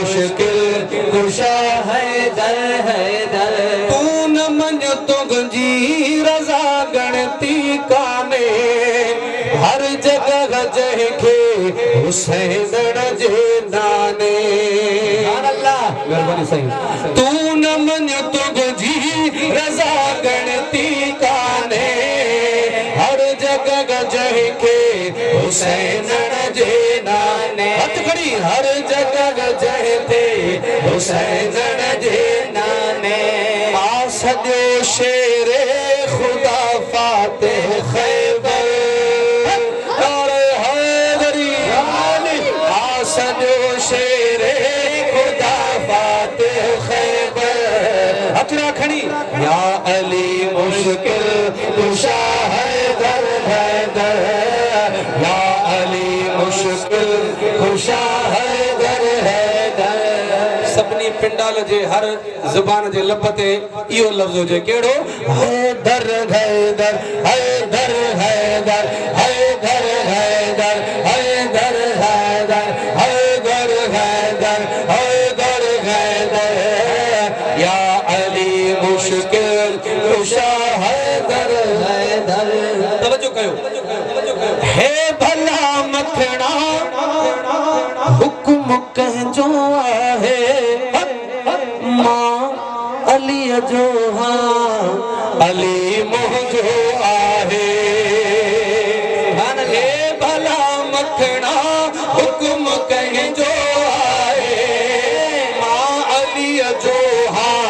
मुश्किल कुशा हैदर हैदर। तू न मन तुझी रज़ा गणती काने हर जगह जह के हुसैन जे नाने। अल्लाह मेहरबानी सही। तू न मन तुझी रज़ा गणती काने हर जगह जह के हुसैन जे नाने। हथ खड़ी हर जगह जह थे हुसैन जे नाने। आ सजो शेरे खुदा फाते खैबर नारे हैदरी। आ सजो शेरे खुदा फाते खैबर। हथड़ा खड़ी या अली मुश्किल कुशा हैदर हैदर। या अली मुश्किल कुशा हैदर हैदर। सबनी पिंडाल जे हर जुबान जे लब ते इहो लफ्ज़ हुजे केड़ो हैदर हैदर हैदर हैदर हैदर हैदर हैदर हैदर हैदर हैदर हैदर हैदर। या अली मुश्किल कुशा हैदर हैदर। तवज्जो कयो हे भला मखना हुक्म कहजो आहे मां अली जो हाँ अली मुझो आहे। हे भला मखना हुक्म कहजो आहे मां अली जो हाँ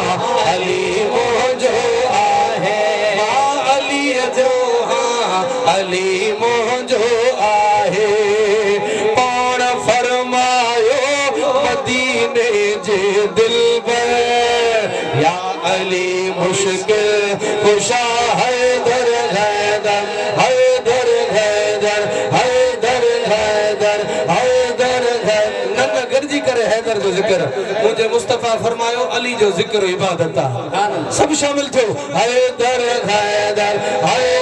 अली मुझो आहे। मां अली जो हाँ अली मुझो आहे। पाण फरमायो मदीने जे दिल पर या अली मुश्किल कुशा हैदर हैदर हैदर हैदर हैदर हैदर हैदर हैदर। नंगा गर्जी करे हैदर जो जिक्र मुझे मुस्तफा फरमायो अली जो जिक्र इबादत सब शामिल थियो हैदर हैदर हैदर